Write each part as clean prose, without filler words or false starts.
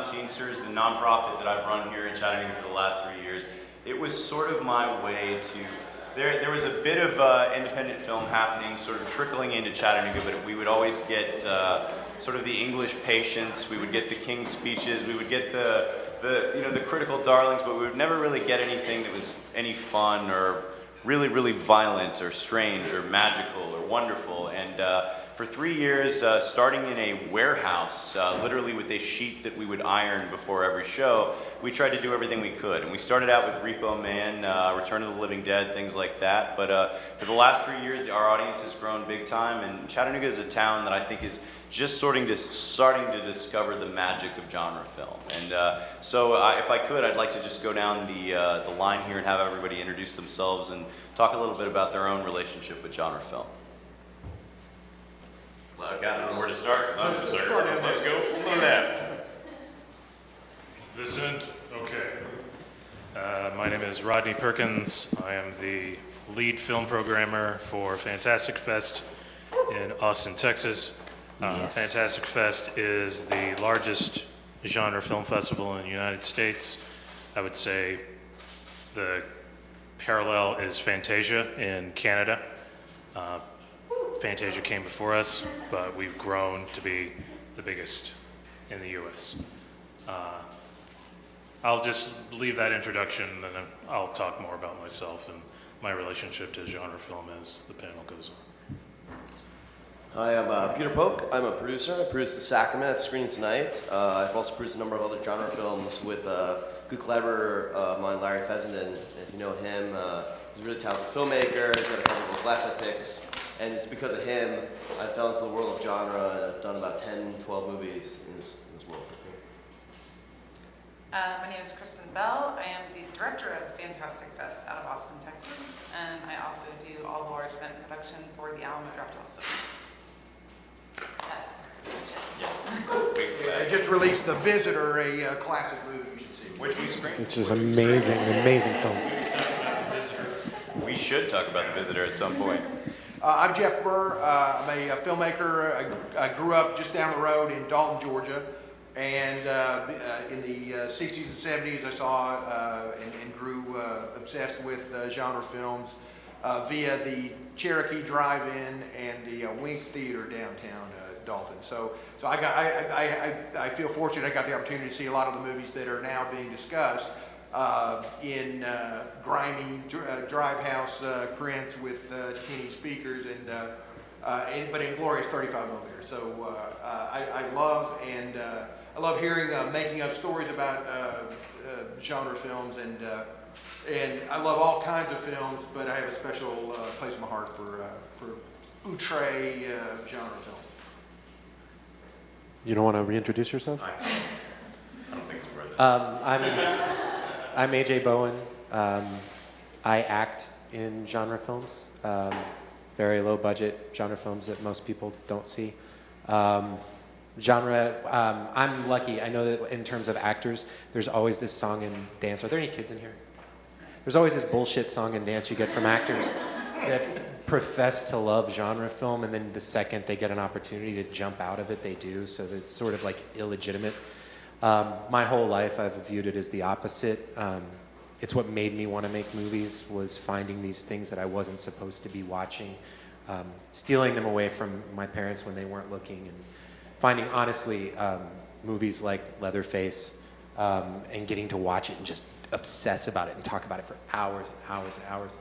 Scenesters, the nonprofit that I've run here in Chattanooga for the last 3 years, it was sort of my way to, there was a bit of independent film happening, sort of trickling into Chattanooga, but we would always get sort of the English patients, we would get the King's speeches, we would get the critical darlings, but we would never really get anything that was any fun or really, really violent or strange or magical or wonderful. And for 3 years, starting in a warehouse, literally with a sheet that we would iron before every show, we tried to do everything we could. And we started out with Repo Man, Return of the Living Dead, things like that. But for the last 3 years, our audience has grown big time. And Chattanooga is a town that I think is just starting to discover the magic of genre film. And so if I could, I'd like to just go down the line here and have everybody introduce themselves and talk a little bit about their own relationship with genre film. Well, I don't know where to start, because I'm just starting. Let's go from the left. This end? Okay. My name is Rodney Perkins. I am the lead film programmer for Fantastic Fest in Austin, Texas. Yes. Fantastic Fest is the largest genre film festival in the United States. I would say the parallel is Fantasia in Canada. Fantasia came before us, but we've grown to be the biggest in the U.S. I'll just leave that introduction, and then I'll talk more about myself and my relationship to genre film as the panel goes on. Hi, I'm Peter Phok. I'm a producer. I produced The Sacrament at Screening Tonight. I've also produced a number of other genre films with good collaborator of mine, Larry Fessenden. If you know him, he's a really talented filmmaker. He's got a couple of Glass Eye picks. And it's because of him I fell into the world of genre, and I've done about 10, 12 movies in this world. My name is Kristen Bell. I am the director of Fantastic Fest out of Austin, Texas, and I also do all the large event production for the Alamo Drafthouse Cinemas. That's pretty much it. Yes. I just released The Visitor, a classic movie you should see. Which we screened. Which is amazing, amazing film. We should talk about The Visitor at some point. I'm Jeff Burr. I'm a filmmaker. I grew up just down the road in Dalton, Georgia. And in the 60s and 70s, I saw and grew obsessed with genre films via the Cherokee Drive-In and the Wink Theater downtown Dalton. So I feel fortunate I got the opportunity to see a lot of the movies that are now being discussed in grimy drive house prints with teeny speakers but in glorious 35 millimeters. So I love hearing making of stories about genre films, and I love all kinds of films, but I have a special place in my heart for outre genre films. You don't want to reintroduce yourself? I don't think it's worth it. I'm AJ Bowen. I act in genre films, very low budget genre films that most people don't see. I'm lucky. I know that in terms of actors, there's always this song and dance. Are there any kids in here? There's always this bullshit song and dance you get from actors that profess to love genre film, and then the second they get an opportunity to jump out of it, they do. So it's sort of like illegitimate. My whole life, I've viewed it as the opposite. It's what made me want to make movies, was finding these things that I wasn't supposed to be watching, stealing them away from my parents when they weren't looking, and finding, honestly, movies like Leatherface, and getting to watch it and just obsess about it and talk about it for hours and hours and hours.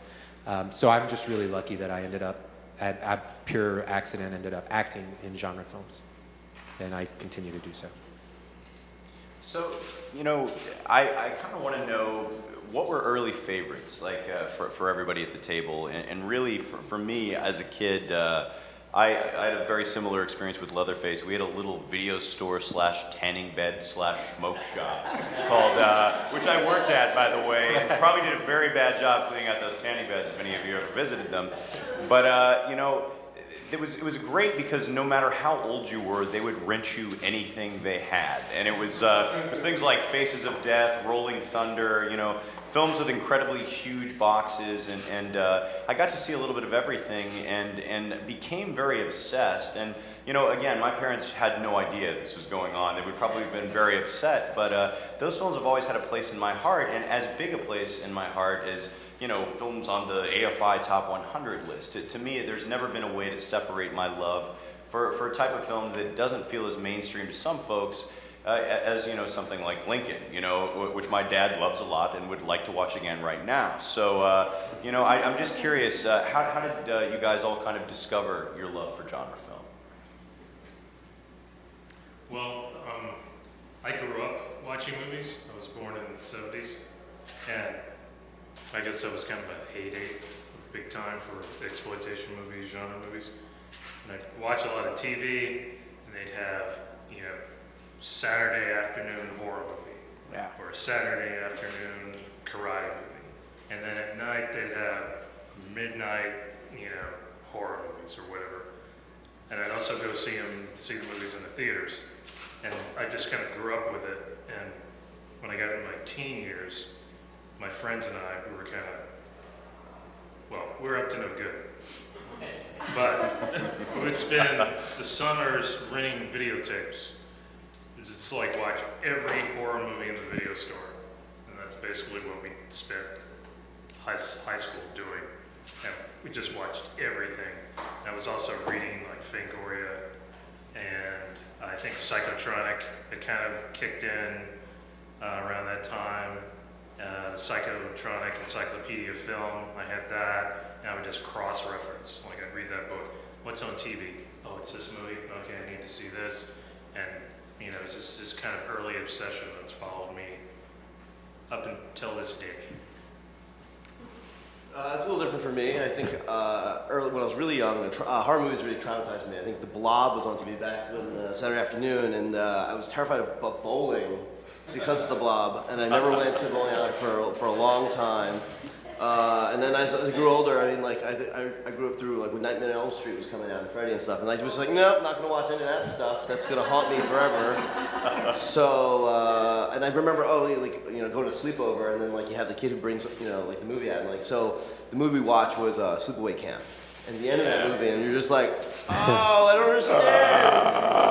So I'm just really lucky that I ended up, at pure accident, ended up acting in genre films, and I continue to do so. So, I kind of want to know, what were early favorites, like for everybody at the table? And really, for me as a kid, I had a very similar experience with Leatherface. We had a little video store / tanning bed / smoke shop called, which I worked at, by the way, and probably did a very bad job cleaning out those tanning beds if any of you ever visited them. But, it was great because no matter how old you were, they would rent you anything they had. And it was things like Faces of Death, Rolling Thunder, films with incredibly huge boxes, and I got to see a little bit of everything, and became very obsessed. And you know, again, my parents had no idea this was going on. They would probably have been very upset, but those films have always had a place in my heart, and as big a place in my heart as, you know, films on the AFI Top 100 list. To me, there's never been a way to separate my love for a type of film that doesn't feel as mainstream to some folks as, you know, something like Lincoln, you know, which my dad loves a lot and would like to watch again right now. So, you know, I'm just curious, how did you guys all kind of discover your love for genre film? Well, I grew up watching movies. I was born in the 70s, and I guess that was kind of a heyday, big time for exploitation movies, genre movies. And I'd watch a lot of TV, and they'd have, you know, Saturday afternoon horror movie, Yeah. or Saturday afternoon karate movie. And then at night they'd have midnight, you know, horror movies or whatever. And I'd also go see the movies in the theaters. And I just kind of grew up with it. And when I got in my teen years, my friends and I, we were kind of, well, we were up to no good. But we would spend the summers renting videotapes. It's like watch every horror movie in the video store. And that's basically what we spent high school doing. And we just watched everything. And I was also reading like Fangoria, and I think Psychotronic, it kind of kicked in around that time. The Psychotronic Encyclopedia Film, I had that, and I would just cross-reference. Like I'd read that book. What's on TV? Oh, it's this movie. Okay, I need to see this. And you know, it's just this kind of early obsession that's followed me up until this day. It's a little different for me. I think early when I was really young, horror movies really traumatized me. I think The Blob was on TV back on Saturday afternoon, and I was terrified of bowling because of The Blob, and I never went to a bowling alley for a long time. And then as I grew older, I mean, like I grew up through like when Nightmare on Elm Street was coming out and Freddy and stuff, and I was like, nope, not gonna watch any of that stuff. That's gonna haunt me forever. So, and I remember, like you know, going to sleepover, and then like you have the kid who brings you know like the movie out, and like so the movie we watched was Sleepaway Camp, and the end of that movie, and you're just like, oh, I don't understand.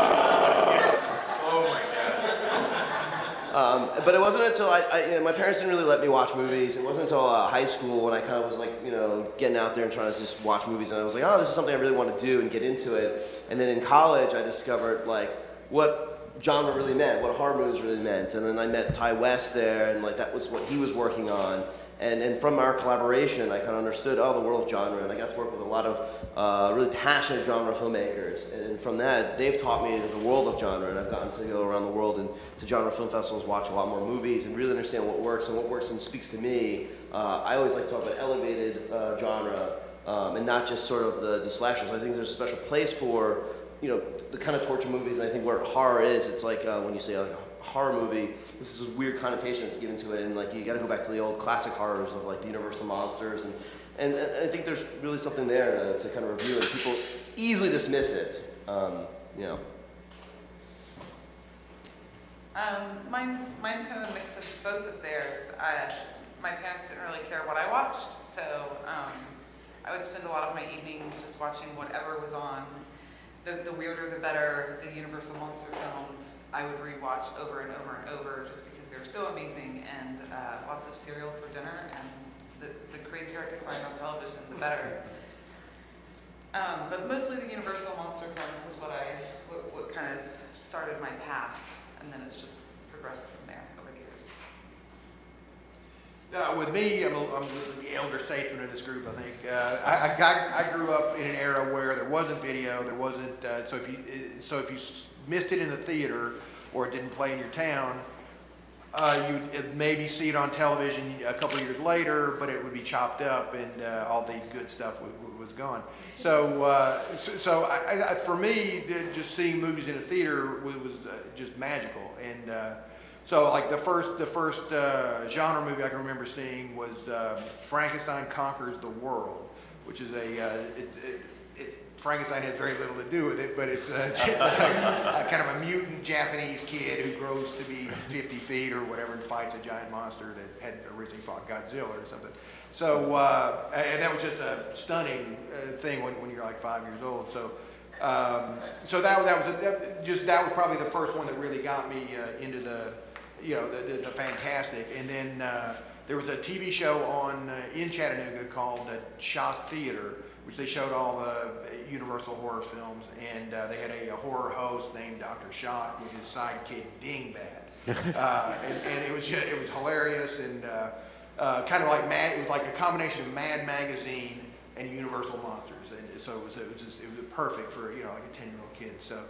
But it wasn't until you know, my parents didn't really let me watch movies. It wasn't until high school when I kind of was like, you know, getting out there and trying to just watch movies, and I was like, oh, this is something I really want to do and get into it. And then in college, I discovered like what genre really meant, what horror movies really meant. And then I met Ty West there, and like that was what he was working on. And from our collaboration, I kind of understood, the world of genre, and I got to work with a lot of really passionate genre filmmakers. And from that, they've taught me the world of genre, and I've gotten to go around the world and to genre film festivals, watch a lot more movies, and really understand what works and speaks to me. I always like to talk about elevated genre, and not just sort of the slashers. I think there's a special place for, you know, the kind of torture movies, and I think where horror is, it's like when you say like a horror movie, this is a weird connotation that's given to it, and like you got to go back to the old classic horrors of like the Universal monsters, and I think there's really something there to kind of review, and people easily dismiss it, you know. Mine's kind of a mix of both of theirs. My parents didn't really care what I watched, so I would spend a lot of my evenings just watching whatever was on. The weirder the better. The Universal monster films I would rewatch over and over and over just because they're so amazing, and lots of cereal for dinner, and the crazier I could find on television, the better. But mostly the Universal monster films was what kind of started my path, and then it's just progressed from there over the years. With me, I'm the elder statesman of this group, I think. I grew up in an era where there wasn't video, there wasn't, so if you missed it in the theater or it didn't play in your town, you'd maybe see it on television a couple of years later, but it would be chopped up and all the good stuff was gone. So for me, just seeing movies in a theater was just magical. And so like the first genre movie I can remember seeing was Frankenstein Conquers the World, which is Frankenstein has very little to do with it, but it's kind of a mutant Japanese kid who grows to be 50 feet or whatever and fights a giant monster that had originally fought Godzilla or something. So, and that was just a stunning thing when you're like 5 years old. So, so that was probably the first one that really got me into the fantastic. And then there was a TV show on in Chattanooga called Shock Theater, which they showed all the Universal horror films, and they had a horror host named Dr. Shock with his sidekick Dingbat, and it was hilarious and kind of like Mad. It was like a combination of Mad Magazine and Universal Monsters, and so it was perfect for like a 10-year-old kid. So.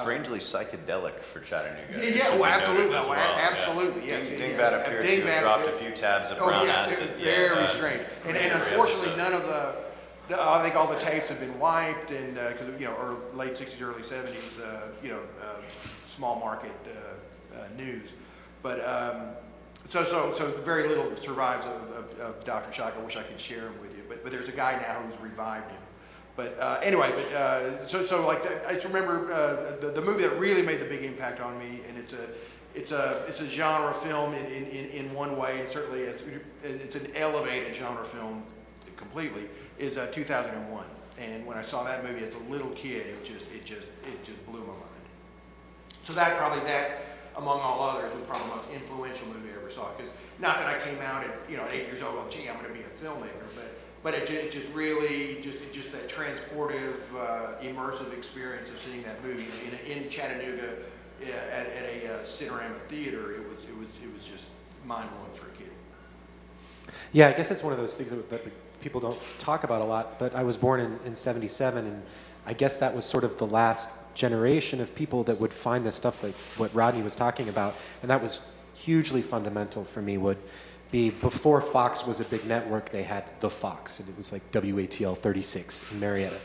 Strangely psychedelic for Chattanooga. Yeah, well, absolutely, as well. Absolutely, yes. Dingbat appeared to have dropped a few tabs of brown acid. Very strange. And unfortunately, none of I think all the tapes have been wiped, and because or late '60s, early '70s, small market news. But so very little survives of Dr. Shock. I wish I could share him with you. But there's a guy now who's revived him. But anyway, so like I just remember the movie that really made the big impact on me, and it's a genre film in one way, and certainly it's an elevated genre film completely. Is 2001, and when I saw that movie as a little kid, it just blew my mind. So that among all others was probably the most influential movie I ever saw. Because not that I came out at 8 years old, well, gee, I'm going to be a filmmaker, but it just really just that transportive, immersive experience of seeing that movie in Chattanooga at a Cinerama theater. It was just mind blowing for a kid. Yeah, I guess it's one of those things that people don't talk about a lot, but I was born in 77, and I guess that was sort of the last generation of people that would find this stuff like what Rodney was talking about, and that was hugely fundamental for me. Would be before Fox was a big network, they had the Fox, and it was like WATL 36 in Marietta.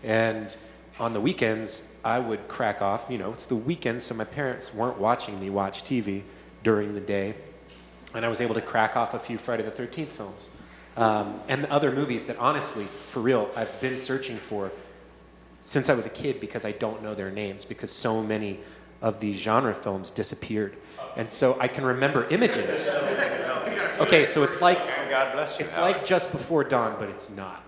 And on the weekends, I would crack off, it's the weekend, so my parents weren't watching me watch TV during the day, and I was able to crack off a few Friday the 13th films. And other movies that honestly, for real, I've been searching for since I was a kid because I don't know their names, because so many of these genre films disappeared. And so I can remember images. Okay, so it's like, God bless you, it's like Just Before Dawn, but it's not.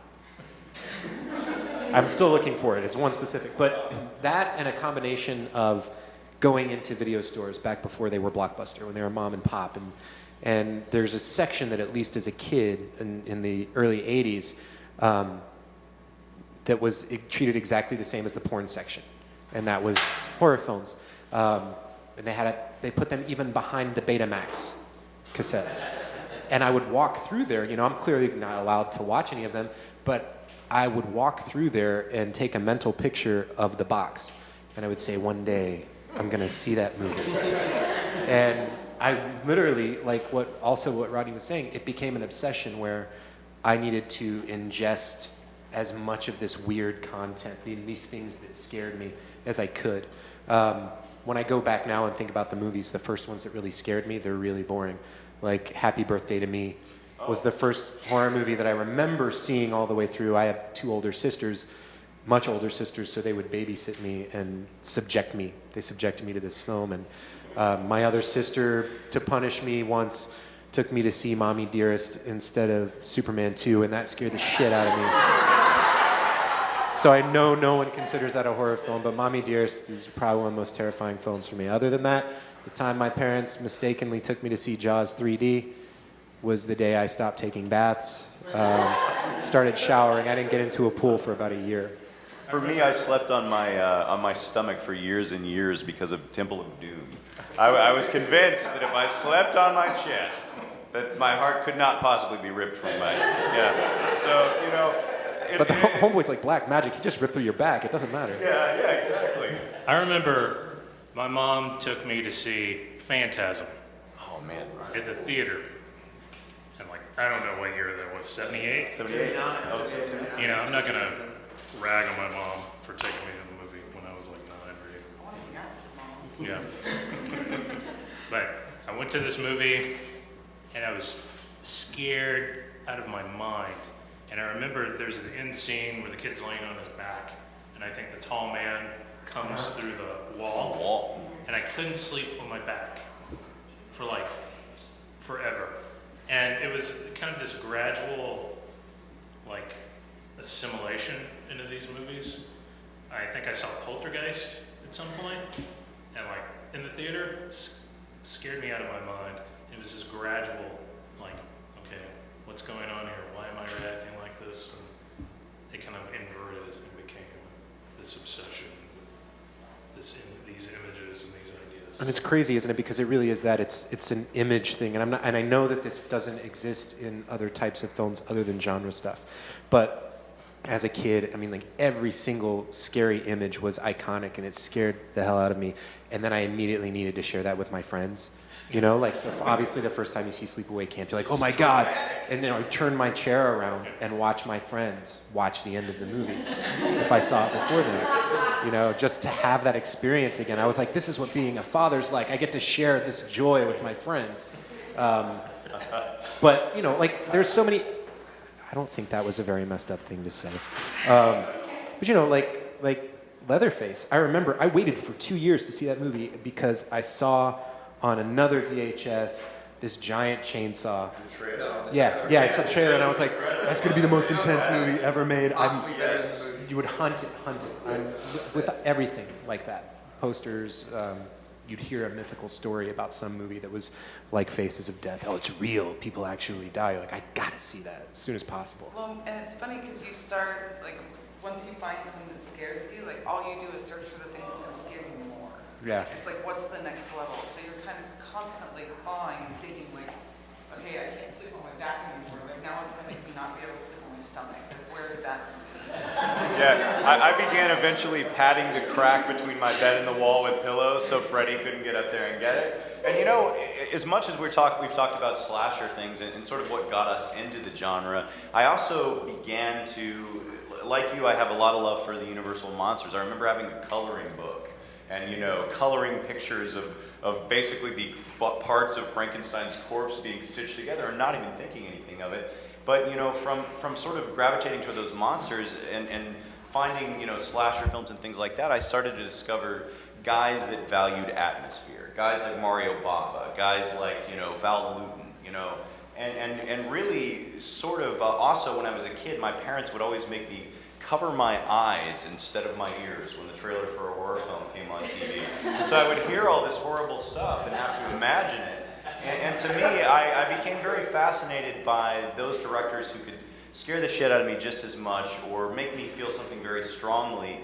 I'm still looking for it. It's one specific. But that and a combination of going into video stores back before they were Blockbuster, when they were mom and pop, and there's a section that at least as a kid in the early 80s that was treated exactly the same as the porn section, and that was horror films. And they put them even behind the Betamax cassettes. And I would walk through there, I'm clearly not allowed to watch any of them, but I would walk through there and take a mental picture of the box. And I would say, one day, I'm gonna see that movie. And I literally, like what Rodney was saying, it became an obsession where I needed to ingest as much of this weird content, these things that scared me, as I could. When I go back now and think about the movies, the first ones that really scared me, they're really boring. Like Happy Birthday to Me was the first horror movie that I remember seeing all the way through. I have two older sisters, much older sisters, so they would babysit me and subject me. They subjected me to this film, and my other sister, to punish me once, took me to see Mommy Dearest instead of Superman 2, and that scared the shit out of me. So I know no one considers that a horror film, but Mommy Dearest is probably one of the most terrifying films for me. Other than that, the time my parents mistakenly took me to see Jaws 3D was the day I stopped taking baths, started showering. I didn't get into a pool for about a year. For me, I slept on my stomach for years and years because of Temple of Doom. I was convinced that if I slept on my chest, that my heart could not possibly be ripped from my, So, But the homeboy's like black magic. He just ripped through your back. It doesn't matter. Yeah, exactly. I remember my mom took me to see Phantasm. Oh, man. In the theater. And I don't know what year that was, 78? 78. I'm not going to rag on my mom for taking me to the movie when I was 9 or 8. Yeah. But I went to this movie, and I was scared out of my mind. And I remember there's the end scene where the kid's laying on his back, and I think the tall man comes through the wall, and I couldn't sleep on my back for like forever. And it was kind of this gradual, like, assimilation into these movies. I think I saw Poltergeist at some point, and like in the theater, scared me out of my mind. It was this gradual, like, okay, what's going on here? Why am I reacting like this? And it kind of inverted and became this obsession with these images and these ideas. And it's crazy, isn't it? Because it really is that it's an image thing, and I know that this doesn't exist in other types of films other than genre stuff, but as a kid, I mean, like every single scary image was iconic, and it scared the hell out of me. And then I immediately needed to share that with my friends. You know, like obviously the first time you see Sleepaway Camp, you're like, oh my God. And then I would turn my chair around and watch my friends watch the end of the movie if I saw it before them. You know, just to have that experience again. I was like, this is what being a father's like. I get to share this joy with my friends. But, you know, like there's so many, I don't think that was a very messed up thing to say. But, you know, like Leatherface. I remember I waited for 2 years to see that movie because I saw on another VHS this giant chainsaw. Yeah, I saw the trailer and I was like, that's gonna be the most intense movie ever made. You would hunt it. With everything like that. Posters, you'd hear a mythical story about some movie that was like Faces of Death. Oh, it's real. People actually die. You're like, I gotta see that as soon as possible. Well, and it's funny because you start, like, once you find something that scares you, like, all you do is search for the thing that's going to scare you more. Yeah. It's like, what's the next level? So you're kind of constantly clawing and digging, like, okay, I can't sleep on my back anymore. Like, now it's going to make me not be able to sleep on my stomach. Like, where is that? Yeah, I began eventually padding the crack between my bed and the wall with pillows so Freddie couldn't get up there and get it. And you know, as much as we've talked about slasher things and sort of what got us into the genre, I also began to, like you, I have a lot of love for the Universal monsters. I remember having a coloring book and, you know, coloring pictures of basically the parts of Frankenstein's corpse being stitched together and not even thinking anything of it. But, you know, from sort of gravitating toward those monsters and finding, you know, slasher films and things like that, I started to discover guys that valued atmosphere. Guys like Mario Bava, guys like, you know, Val Lewton, you know. And really sort of also when I was a kid, my parents would always make me cover my eyes instead of my ears when the trailer for a horror film came on TV. And so I would hear all this horrible stuff and have to imagine it. And to me, I became very fascinated by those directors who could scare the shit out of me just as much or make me feel something very strongly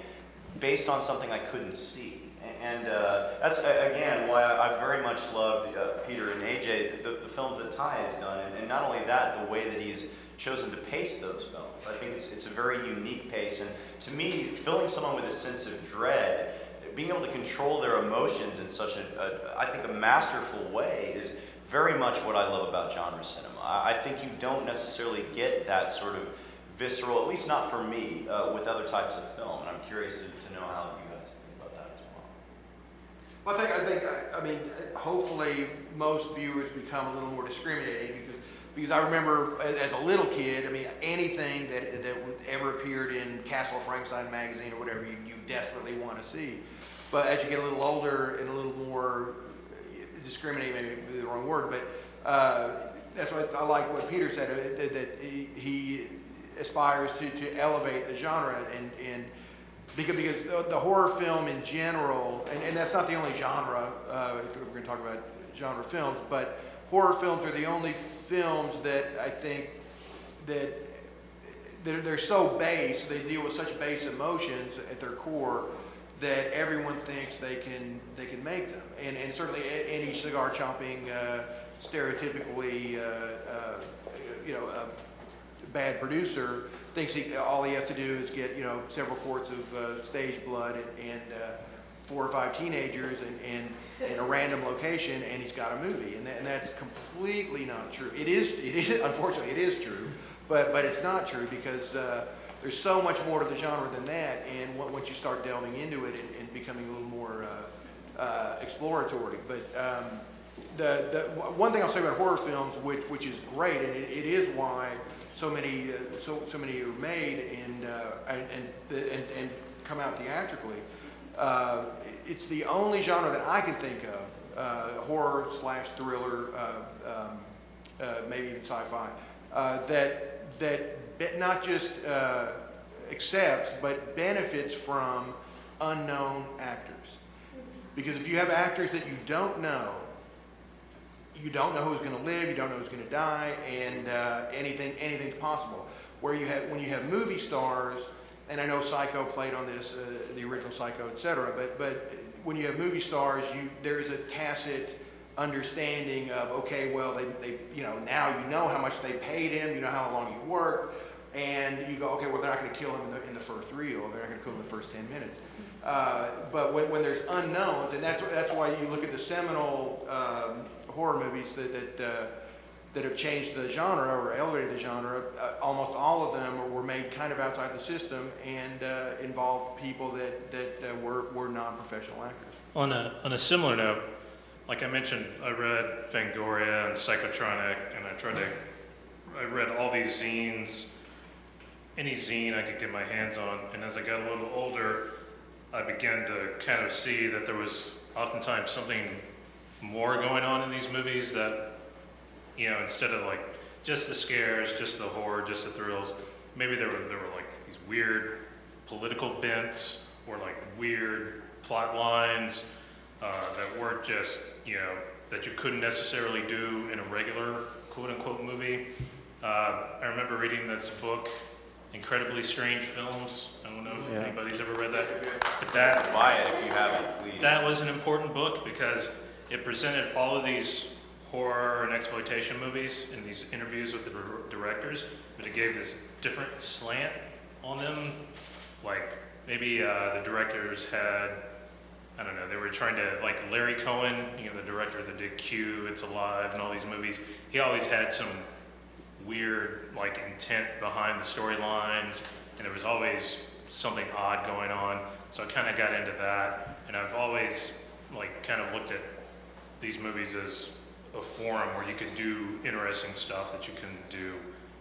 based on something I couldn't see. And that's, again, why I very much loved Peter and AJ, the films that Ty has done. And not only that, the way that he's chosen to pace those films. I think it's a very unique pace. And to me, filling someone with a sense of dread, being able to control their emotions in such I think a masterful way is very much what I love about genre cinema. I think you don't necessarily get that sort of visceral, at least not for me, with other types of film. And I'm curious to know how you guys think about that as well. Well, I mean, hopefully most viewers become a little more discriminating because I remember as a little kid, I mean, anything that ever appeared in Castle Frankenstein magazine or whatever you desperately want to see. But as you get a little older and a little more discriminating, maybe be the wrong word, but that's why I like what Peter said, that he aspires to elevate the genre and because the horror film in general, and that's not the only genre, if we're going to talk about genre films, but horror films are the only films that I think that they're so base, they deal with such base emotions at their core that everyone thinks they can make them. And certainly any cigar chomping, stereotypically, bad producer thinks all he has to do is get, several quarts of stage blood and 4 or 5 teenagers and in a random location, and he's got a movie. And that's completely not true. It is unfortunately it is true, but it's not true because there's so much more to the genre than that. And once you start delving into it and becoming a little more exploratory, but the one thing I'll say about horror films, which is great, and it is why so many are made and come out theatrically. It's the only genre that I can think of, horror / thriller, maybe even sci-fi, that not just accepts but benefits from unknown actors. Because if you have actors that you don't know who's going to live, you don't know who's going to die, and anything's possible. When you have movie stars, and I know Psycho played on this, the original Psycho, etc. But when you have movie stars, there's a tacit understanding of, okay, well, they now you know how much they paid him, you know how long he worked, and you go, okay, well, they're not going to kill him in the first reel, they're not going to kill him in the first 10 minutes. But when there's unknowns, and that's why you look at the seminal horror movies that have changed the genre or elevated the genre, almost all of them were made kind of outside the system and involved people that were non-professional actors. On a similar note, like I mentioned, I read Fangoria and Psychotronic, and I read all these zines, any zine I could get my hands on, and as I got a little older, I began to kind of see that there was oftentimes something more going on in these movies that, instead of like just the scares, just the horror, just the thrills, maybe there were like these weird political bents or like weird plot lines that weren't just, that you couldn't necessarily do in a regular quote unquote movie. I remember reading this book, Incredibly Strange Films. I don't know if anybody's ever read that. But Buy it if you haven't, please. that was an important book because it presented all of these horror and exploitation movies in these interviews with the directors, but it gave this different slant on them. Like maybe the directors had, I don't know, they were trying to, like Larry Cohen, the director that did Q, It's Alive, and all these movies, he always had some weird like intent behind the storylines, and there was always something odd going on. So I kind of got into that, and I've always like kind of looked at these movies as a forum where you could do interesting stuff that you couldn't do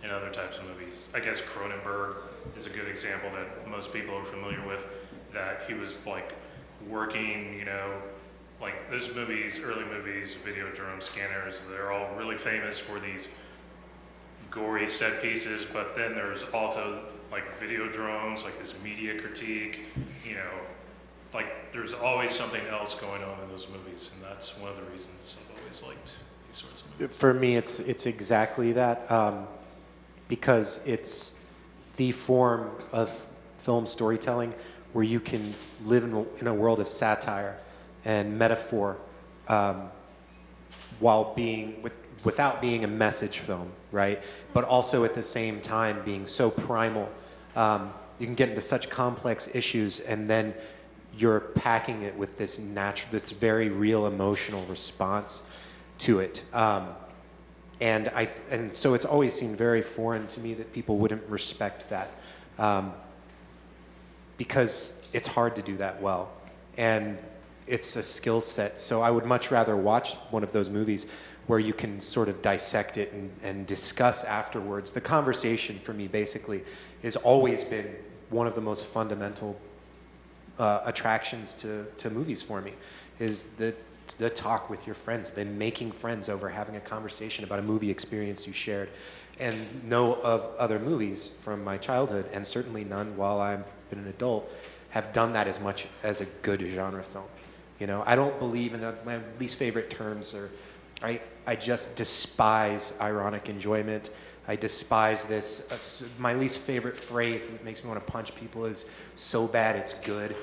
in other types of movies. I guess Cronenberg is a good example that most people are familiar with, that he was like working, like those movies, early movies, Videodrome, Scanners, they're all really famous for these gory set pieces, but then there's also like Videodromes, like this media critique, like there's always something else going on in those movies, and that's one of the reasons I've always liked these sorts of movies. For me, it's exactly that, because it's the form of film storytelling where you can live in a world of satire and metaphor, while without being a message film, right? But also at the same time being so primal. You can get into such complex issues, and then you're packing it with this very real emotional response to it. And so it's always seemed very foreign to me that people wouldn't respect that, because it's hard to do that well, and it's a skill set. So I would much rather watch one of those movies where you can sort of dissect it and discuss afterwards. The conversation for me basically has always been one of the most fundamental attractions to movies for me, is the talk with your friends, the making friends over having a conversation about a movie experience you shared. And know of other movies from my childhood, and certainly none while I've been an adult, have done that as much as a good genre film. I don't believe in my least favorite terms are, I just despise ironic enjoyment. I despise this. My least favorite phrase that makes me want to punch people is "so bad it's good."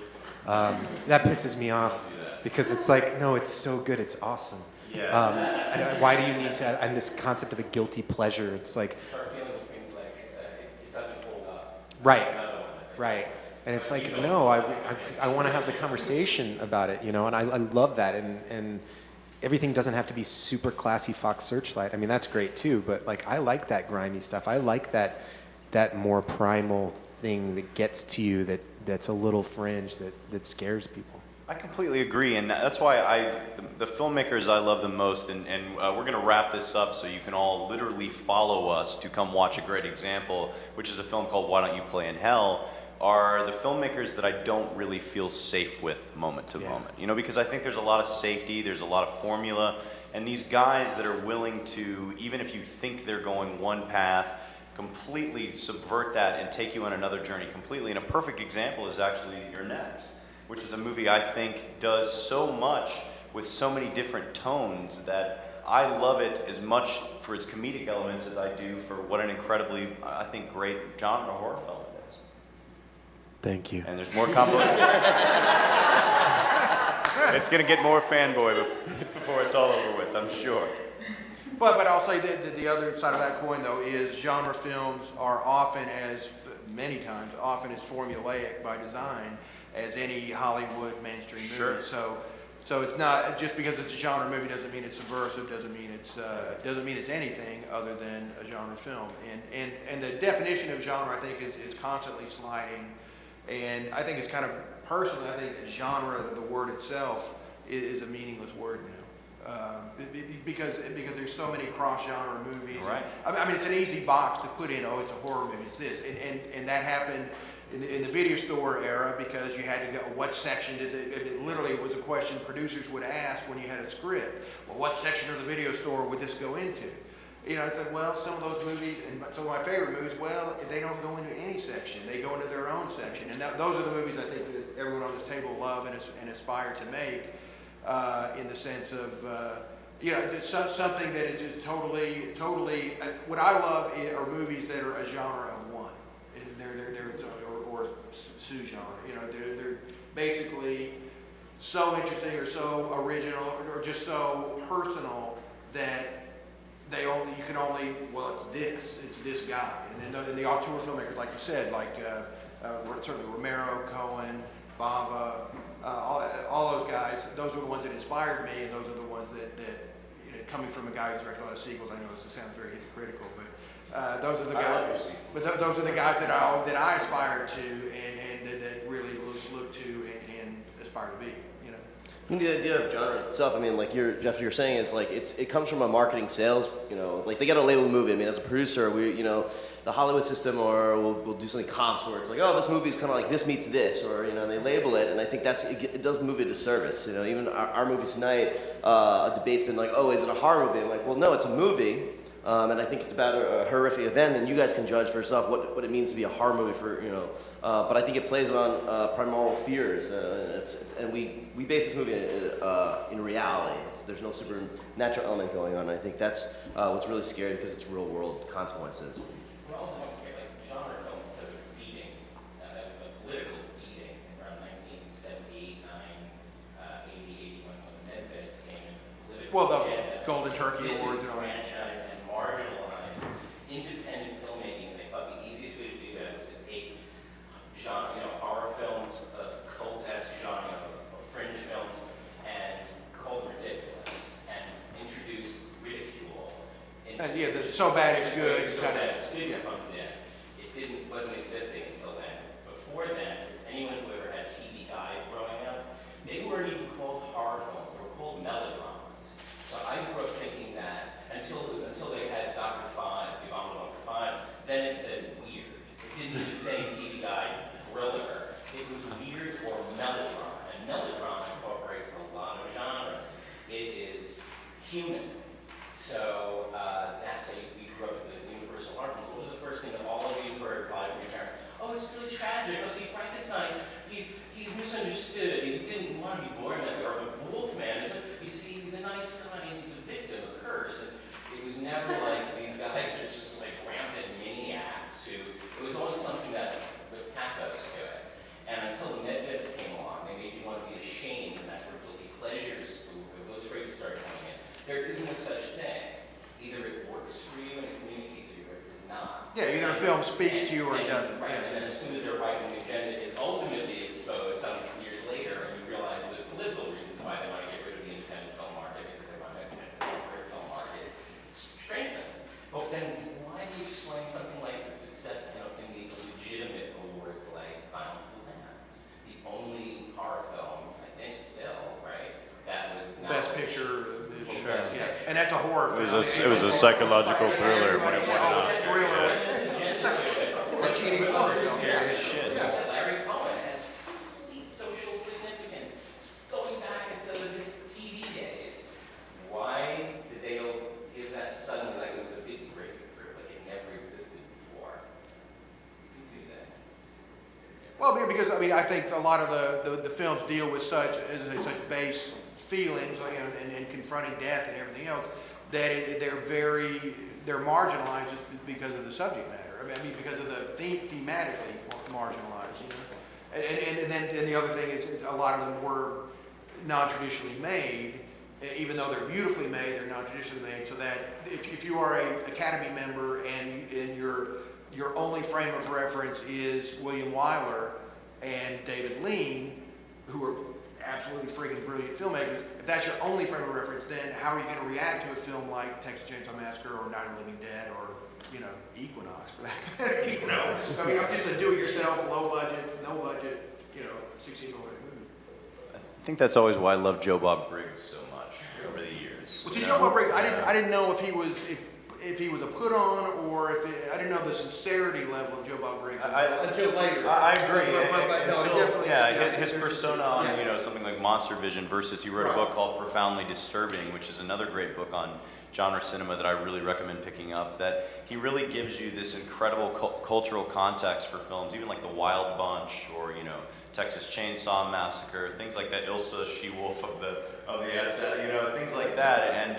That pisses me off, because it's like, no, it's so good, it's awesome. Yeah. Why do you need to? And this concept of a guilty pleasure, it's like, Start dealing with things like it doesn't hold up. right. And it's like, no, I want to have the conversation about it, and I love that, and everything doesn't have to be super classy Phok Searchlight. I mean, that's great too, but like, I like that grimy stuff. I like that more primal thing that gets to you, that's a little fringe, that scares people. I completely agree, and that's why the filmmakers I love the most, and we're going to wrap this up so you can all literally follow us to come watch a great example, which is a film called Why Don't You Play in Hell, are the filmmakers that I don't really feel safe with moment to moment. You know, because I think there's a lot of safety, there's a lot of formula, and these guys that are willing to, even if you think they're going one path, completely subvert that and take you on another journey completely. And a perfect example is actually You're Next, which is a movie I think does so much with so many different tones that I love it as much for its comedic elements as I do for what an incredibly, I think, great genre horror film it is. Thank you. And there's more compliment. It's going to get more fanboy before it's all over with, I'm sure. But I'll say that the other side of that coin, though, is genre films are often many times, as formulaic by design as any Hollywood mainstream movie. So it's not, just because it's a genre movie doesn't mean it's subversive, doesn't mean it's anything other than a genre film. And the definition of genre, I think, is constantly sliding. And I think it's kind of, personally, I think genre, the word itself, is a meaningless word now. Because there's so many cross-genre movies. Right. I mean, it's an easy box to put in, oh, it's a horror movie, it's this. And that happened in the video store era, because you had to go, what section it literally was a question producers would ask when you had a script. Well, what section of the video store would this go into? You know, I thought, well, some of those movies, and some of my favorite movies, well, they don't go into any section. They go into their own section. And those are the movies I think that everyone on this table love and aspire to make, in the sense of, you know, something that is just totally, what I love are movies that are a genre of one. Or sous-genre. You know, they're basically so interesting or so original or just so personal that you can only, well, it's this guy. And then the auteur filmmakers, like you said, like certainly Romero, Cohen, Bava, all those guys, those are the ones that inspired me, and those are the ones that you know, coming from a guy who's directed a lot of sequels, I know this sounds very hypocritical, but those are the guys. But those are the guys that I aspire to, and that really look to and aspire to be. You know. I mean, the idea of genres itself, I mean, like Jeff, you're saying is like it comes from a marketing sales, you know, like they got to label a movie. I mean, as a producer, you know, the Hollywood system, or we'll do something comps where it's like, oh, this movie is kind of like this meets this, or, you know, they label it, and I think it does the movie a disservice. You know, even our movie tonight, a debate's been like, oh, is it a horror movie? I'm like, well, no, it's a movie. And I think it's about a horrific event, and you guys can judge for yourself what it means to be a horror movie for, you know. But I think it plays on primal fears, and we base this movie in reality. There's no supernatural element going on. And I think that's what's really scary, because it's real world consequences. We're also like genre films took a beating, a political beating around 1978, 80, 81, when the Memphis came in. Well, the Golden Turkey Awards and all that. Disenfranchise and marginalize independent filmmaking. They thought the easiest way to do that was to take genre, you know, horror films, cult-esque genre, or fringe films, and call them ridiculous, and introduce ridicule. And yeah, so bad it's good. So bad it's good comes in. It wasn't existing until then. Before then, anyone who ever had TV Guide growing up, they weren't even called horror films. They were called melodramas. So I grew up thinking that until they had Dr. Fives, the Abominable Dr. Fives, then it said weird. It didn't even say TV Guide thriller. It was weird or melodrama. And melodrama incorporates a lot of genres. It is human. So that's how you grew up with the universal art films. What was the first thing that all of you heard by from your parents? Oh, it's really tragic. Oh, see, Frankenstein, he's misunderstood. He didn't want to be born that way. Or the Wolfman, you see, he's a nice guy and he's a victim, a curse. And it was never like these guys are just like rampant maniacs who, it was always something that with pathos to it. And until the Medveds came along, they made you want to be ashamed, and that's where guilty pleasures, those phrases started coming in. There is no such thing. Either it works for you and it communicates to you, or it does not. Yeah, either a film speaks to you or it doesn't. Right, and then as soon as their right-wing agenda is ultimately exposed some years later, and you realize there's political reasons why they want to get rid of the independent film market, because they want to get rid of the corporate film market, strengthen. But then why do you explain something like the success in the legitimate awards like Silence of the Lambs? The only horror film, I think, it was a psychological thriller when it won an Oh, it's Oscar. thriller. Yeah. It's a TV horror film. Scary as shit. Larry Cohen has complete social significance. It's going back into his TV days. Why did they give that suddenly like it was a big breakthrough, like it never existed before? Confusing. Well, because I mean, I think a lot of the films deal with such base feelings, you know, and confronting death and everything else, that they're marginalized just because of the subject matter. I mean, because of the thematically marginalized, you know. And then the other thing is a lot of them were non-traditionally made, even though they're beautifully made, they're non-traditionally made. So that if you are a Academy member and your only frame of reference is William Wyler and David Lean, who are absolutely freaking brilliant filmmakers, if that's your only frame of reference, then how are you going to react to a film like Texas Chainsaw Massacre or Night of the Living Dead or, you know, Equinox for that matter? Equinox. I mean, just a do-it-yourself, low budget, no budget, you know, 16-year-old movie. I think that's always why I love Joe Bob Briggs so much over the years. Well, see, You Joe know? Bob Briggs, I didn't know if he was a put on or I didn't know the sincerity level of Joe Bob Briggs until later. I agree. But no, Until- definitely. his there's- persona on yeah. you know something like Monster Vision versus he wrote a Right. book called Profoundly Disturbing, which is another great book on genre cinema that I really recommend picking up. That he really gives you this incredible cultural context for films, even like The Wild Bunch or you know Texas Chainsaw Massacre, things like that. Ilsa She-Wolf of the SS, you know, things like that. And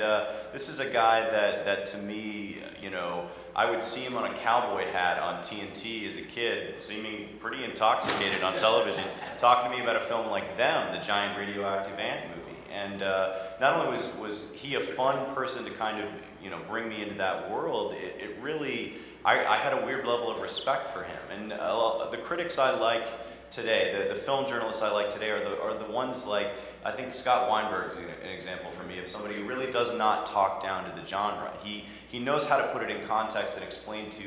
this is a guy that to me, you know, I would see him on a cowboy hat on TNT as a kid, seeming pretty intoxicated on television, talking to me about a film like Them, the giant radioactive ant movie. And not only was he a fun person to kind of, you know, bring me into that world, it really, I had a weird level of respect for him. And the critics I like today, the film journalists I like today are the ones like, I think Scott Weinberg's an example for me of somebody who really does not talk down to the genre. He knows how to put it in context and explain to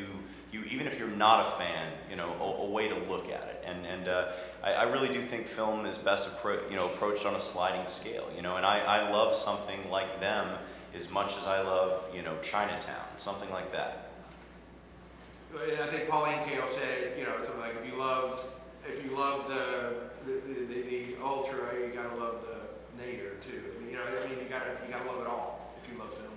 you, even if you're not a fan, you know, a way to look at it. And I really do think film is best approached on a sliding scale, you know, and I love something like Them as much as I love, you know, Chinatown, something like that. And I think Pauline Kael said, you know, something like if you love the ultra, you gotta love the nadir too. I mean, you know, you gotta love it all if you love film.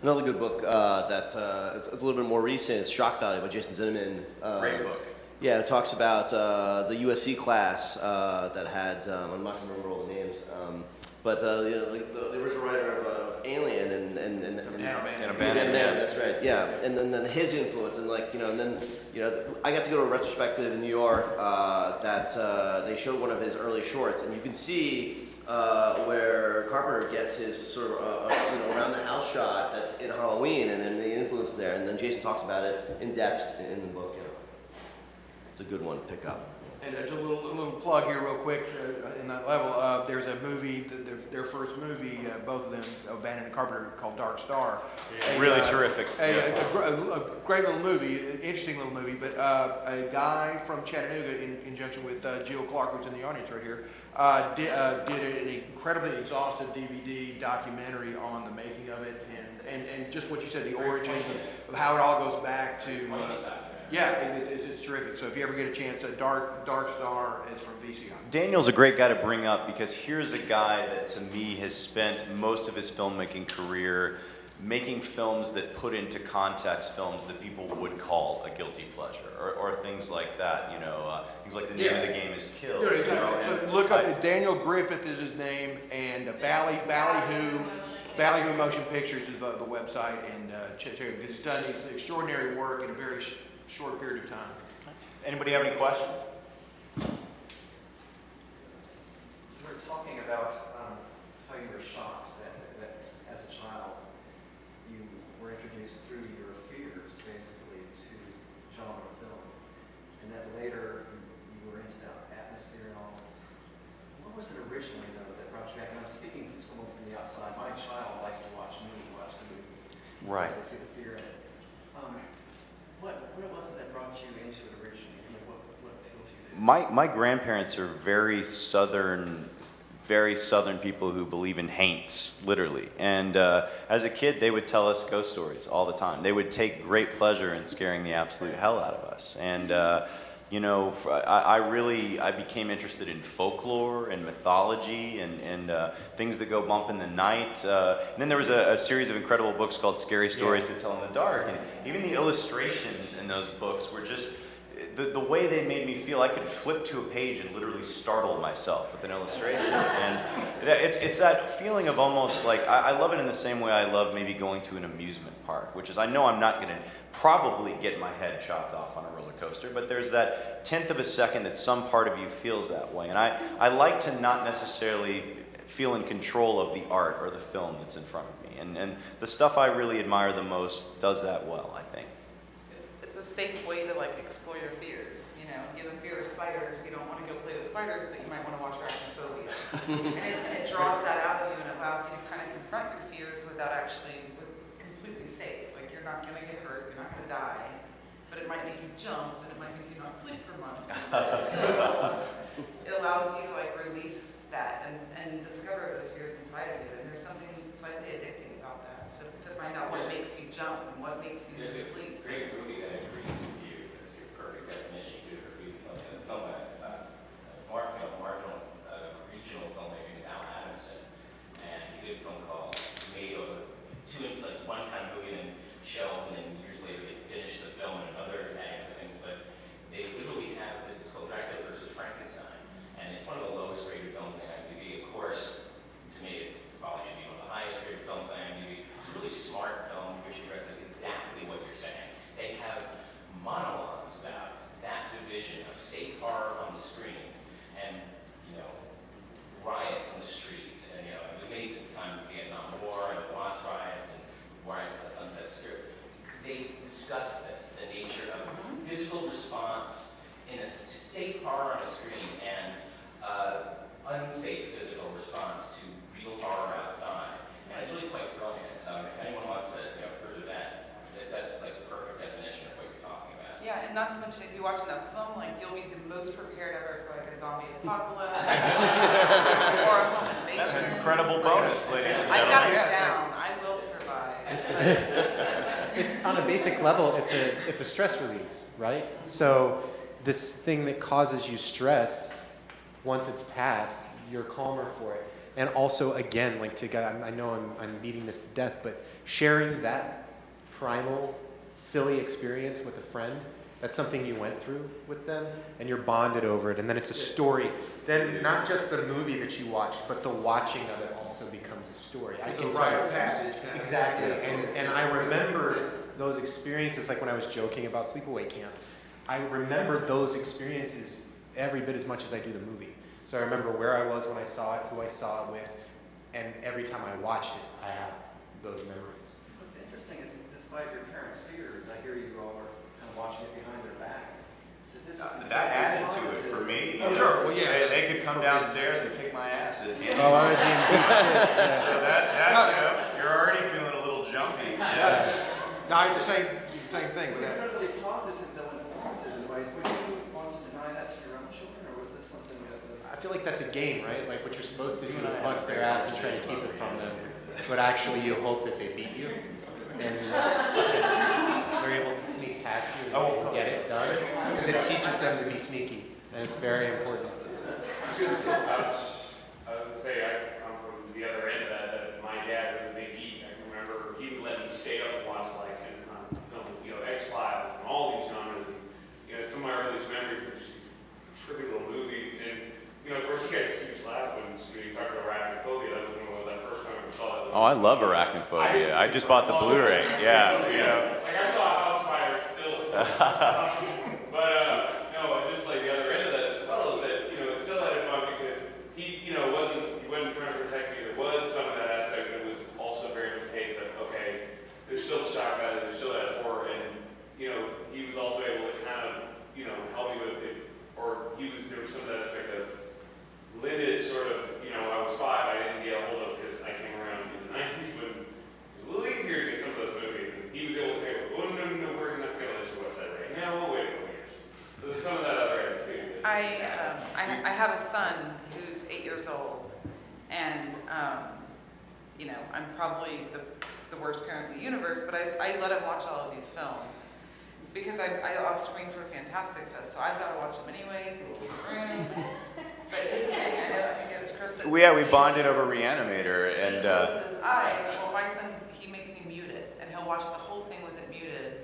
Another good book it's a little bit more recent. It's Shock Value by Jason Zinnemann. Great book. Yeah, it talks about the USC class that had, I'm not going to remember all the names, but you know, the original writer of Alien and Dan Dan O'Bannon. O'Bannon, that's right, yeah, and then his influence, and like, you know, and then, you know, I got to go to a retrospective in New York that they showed one of his early shorts, and you can see where Carpenter gets his sort of you know, around the house shot that's in Halloween, and then the influence there, and then Jason talks about it in depth in the book. You know. It's a good one to pick up. And just a little plug here real quick in that level. There's a movie, their first movie, both of them, O'Bannon and Carpenter, called Dark Star. Really terrific. A great little movie, an interesting little movie, but a guy from Chattanooga in conjunction with Jill Clark, who's in the audience right here, did an incredibly exhaustive DVD documentary on the making of it and just what you said, the origins of how it all goes back to... yeah, it's terrific. So if you ever get a chance, Dark Star is from VCI. Daniel's a great guy to bring up because here's a guy that to me has spent most of his filmmaking career making films that put into context films that people would call a guilty pleasure or things like that, you know, things like The Name of the Game is Killed. Yeah, you exactly. know, So and look up, Daniel Griffith is his name, and Ballyhoo Motion Pictures is the website, and check it out. He's done extraordinary work in a very short period of time. Anybody have any questions? You were talking about how you were shocked that as a child you were introduced through your fears basically to genre film, and that later you were into that atmosphere and all. What was it originally though that brought you back? And I'm speaking from someone from the outside. My child likes to watch the movies. Right. They see the fear in it. What was it that brought you into it originally? I mean, what appealed to you? My grandparents are very Southern very Southern people who believe in haints, literally. And as a kid, they would tell us ghost stories all the time. They would take great pleasure in scaring the absolute hell out of us. And you know, I became interested in folklore and mythology and things that go bump in the night. And then there was a series of incredible books called Scary Stories to Tell in the Dark. And even the illustrations in those books were just, the way they made me feel, I could flip to a page and literally startle myself with an illustration. And it's that feeling of almost like, I love it in the same way I love maybe going to an amusement park, which is, I know I'm not going to probably get my head chopped off on a roller coaster, but there's that 1/10 of a second that some part of you feels that way. And I like to not necessarily feel in control of the art or the film that's in front of me. And the stuff I really admire the most does that well, I think. It's a safe way to like explore your fears. You know, you have a fear of spiders, you don't want to go play with spiders, but you might want to watch Arachnophobia. and it draws that out of you and allows you to kind of confront your fears without actually, completely safe. Like you're not going to get hurt, you're not going to die, but it might make you jump and it might make you not sleep for months. But still, it allows you to like release that and discover those fears inside of you. And there's something slightly addicting about that, to find out what makes you jump and what makes you There's sleep. a great movie that agrees with you. That's your perfect definition to agree with film marginal regional filmmaker Al Adamson, and he did a film called made over one kind of movie and then shelved, and then years later they finished the film and other things. But they literally have it's called Dracula versus Frankenstein, and it's one of the lowest rated films on IMDb. Of course, to me, it's probably should be one of the highest rated films on IMDb. It's a really smart film which addresses exactly what you're saying. They have monologues about that division of safe horror on the screen and, you know, riots on the street. And, you know, it was made at the time of the Vietnam War and the Watts riots and riots on the Sunset Strip. They discuss this, the nature of physical response in a safe horror on a screen and unsafe physical response to real horror outside. And it's really quite brilliant. So if anyone wants to, you know, further that's like the perfect definition of what you're talking about. Yeah, and not to mention if you watch enough film, like you'll be the most prepared ever for like a zombie apocalypse or a home invasion. That's an incredible bonus, ladies and I gentlemen. got it down. I will survive. On a basic level, it's a stress release, right? So this thing that causes you stress, once it's passed, you're calmer for it. And also, again, like I know I'm beating this to death, but sharing that primal, silly experience with a friend, that's something you went through with them, and you're bonded over it, and then it's a story. Then not just the movie that you watched, but the watching of it also becomes a story. I can tell you. Passage. Exactly, and I remember those experiences, like when I was joking about sleepaway camp. I remember those experiences every bit as much as I do the movie. So I remember where I was when I saw it, who I saw it with, and every time I watched it, I have those memories. What's interesting is, despite your parents' fears, I hear you all are kind of watching it behind their back. That added to it for me. Oh, sure. Well, yeah. They could come downstairs and kick my ass at the end. Oh, I would be in deep shit. Yeah. So that you know, you're already feeling a little jumpy. Yeah. No, I had the same thing It's with that. incredibly positive, though, informative advice. Would you want to deny that to your own children, or was this something that was... I feel like that's a game, right? Like what you're supposed to do is bust their ass and try to keep it from them. But actually you hope that they beat you. And they're able to sneak past you and get it done. Because it teaches them to be sneaky. And it's very important. I was going to say, I come from the other end of that my dad was a big geek. I can remember he would let me stay up and watch, like, and it's not film, you know, X-Files and all these genres. And, you know, some of my earliest memories were just trivial movies. And, you know, of course, he got a huge laugh when you talked about Arachnophobia. That was one of those, that first time I saw that. Oh, I love Arachnophobia. I just bought the Blu-ray. Yeah. You know. Like, I saw a house fire still. But, no, just like the other end of that as well is that, you know, it still had fun because he, you know, he wasn't trying to protect me. There was some of that aspect that was also very much the case that, okay, there's still shock value, there's still that horror, and, you know, he was also able to kind of, you know, help me with it, there was some of that aspect of limited sort of, you know, I was 5, I didn't get a hold of because I came around in the 90s when it was a little easier to get some of those movies, and he was able to pay, oh, no, we're not going to let you watch that right now, we'll wait a couple years. So there's some of that other end too. I have a son who's 8 years old, And, you know, I'm probably the worst parent in the universe, but I let him watch all of these films. Because I off-screen for Fantastic Fest, so I've got to watch them anyways, he's in the room. But his thing, I think it was Kristen. Yeah, we bonded over Reanimator, and He closes his eyes. Well, my son, he makes me mute it, and he'll watch the whole thing with it muted.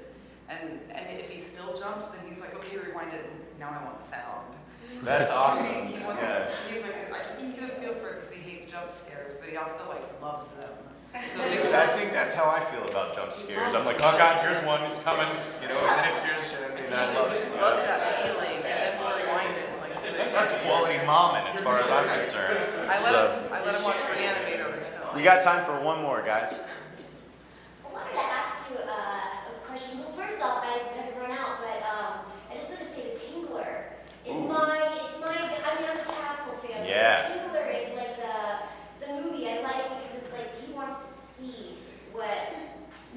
And if he still jumps, then he's like, okay, rewind it, and now I want sound. that's awesome. He wants, Yeah. he's like, I just need to get a feel for it because he hates jump scares, but he also like loves them. So I think that's how I feel about jump scares. I'm like, oh God, here's one, it's coming, you know, and then it scares the shit out of me, and I love he it. just you know? loves that feeling, and then we'll rewind it and like do it. That's quality momming as far as I'm concerned. I let him watch Reanimator recently. We got time for one more, guys. I wanted to ask you a question. Well, first off, I had to run out, but I just want to say the Tingler is I mean, I'm a Castle fan. but Yeah. The Tingler is like the movie I like because it's like he wants to see what,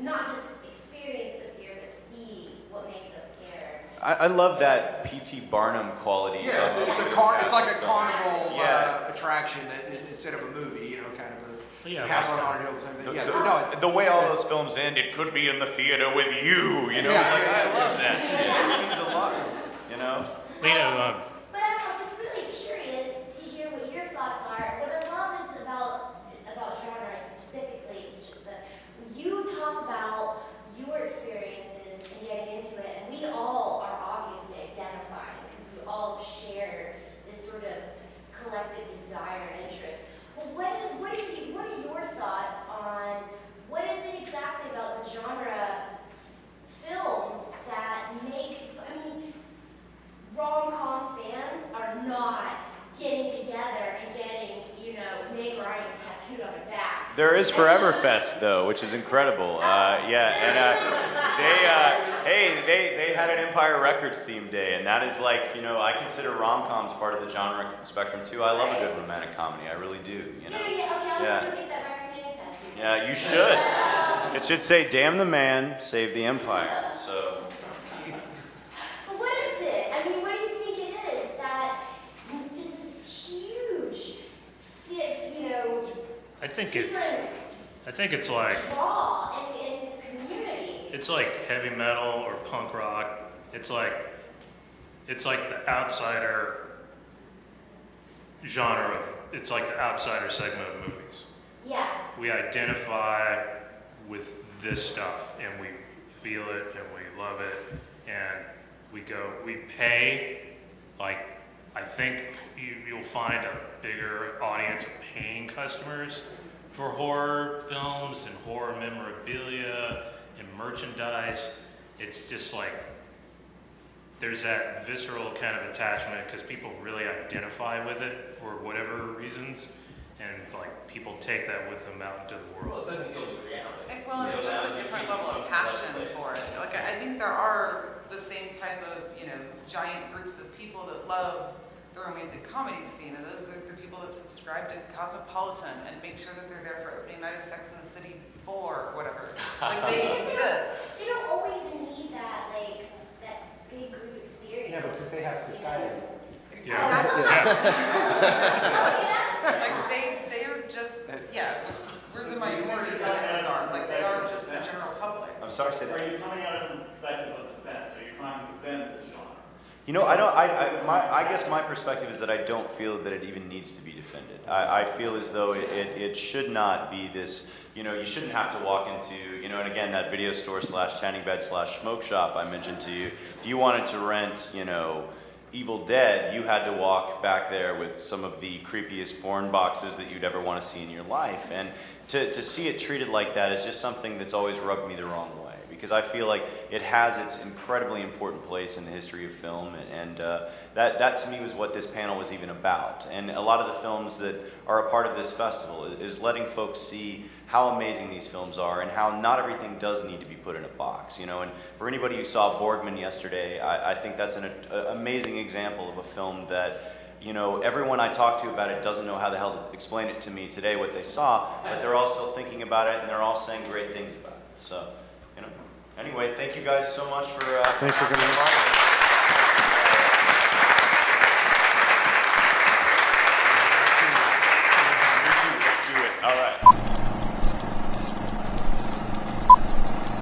not just experience the fear, but see what makes us scared. I love that P.T. Barnum quality. Yeah, of it's like a film. carnival Yeah. attraction that is, instead of a movie, you know, kind of a Yeah, Castle on Haunted Hill or something. Yeah, no, The way all those films end, it could be in the theater with you, you know? Yeah, like, yeah, I love that shit. It means a lot, you know? You know, But I was really curious to hear what your thoughts are. What I love is about genre specifically, it's just that you talk about your experiences and getting into it, and we all are obviously identifying because we all share this sort of collective desire and interest. But what are your thoughts on what is it exactly about the genre films that make, I mean, rom-com fans are not getting together and getting, you know, Meg Ryan tattooed on their back. There is Forever Fest, though, which is incredible. Yeah, and they had an Empire Records themed day, and that is like, you know, I consider rom-coms part of the genre spectrum, too. I love a good romantic comedy. I really do, you know? Okay, I'm Yeah. gonna get that Rex Manning tattoo. Yeah, you should. It should say, damn the man, save the empire. So, But what is it? I mean, what do you think it is that just this huge, you know, I think it's like draw in this community? it's like heavy metal or punk rock. It's like the outsider genre of it's like the outsider segment of movies. Yeah. We identify with this stuff and we feel it and we love it and we pay, like, I think you'll find a bigger audience of paying customers for horror films and horror memorabilia and merchandise. It's just like, there's that visceral kind of attachment because people really identify with it for whatever reasons, and like people take that with them out into the Well, world. it doesn't deal with reality. Well, it's just a different level of passion for it. Like, I think there are the same type of, you know, giant groups of people that love the romantic comedy scene, and those are the people that subscribe to Cosmopolitan and make sure that they're there for opening night of Sex and the City 4 or whatever. Like, they exist. You don't always need that, like, that big group experience. Yeah, because they have society. Yeah. Like, they are just, yeah, we're the minority in that regard. Like, they are just the general public. I'm sorry, say that. Are you coming at it from the perspective of defense? Are you trying to defend this genre? You know, I guess my perspective is that I don't feel that it even needs to be defended. I feel as though it should not be this, you know, you shouldn't have to walk into, you know, and again, that video store / tanning bed / smoke shop I mentioned to you. If you wanted to rent, you know, Evil Dead, you had to walk back there with some of the creepiest porn boxes that you'd ever want to see in your life. And to see it treated like that is just something that's always rubbed me the wrong way. Because I feel like it has its incredibly important place in the history of film, and that to me was what this panel was even about. And a lot of the films that are a part of this festival is letting folks see how amazing these films are and how not everything does need to be put in a box. You know, and for anybody who saw Borgman yesterday, I think that's an amazing example of a film that, you know, everyone I talk to about it doesn't know how the hell to explain it to me today what they saw, but they're all still thinking about it and they're all saying great things about it. So, you know. Anyway, thank you guys so much for Thanks for coming. being a part of it.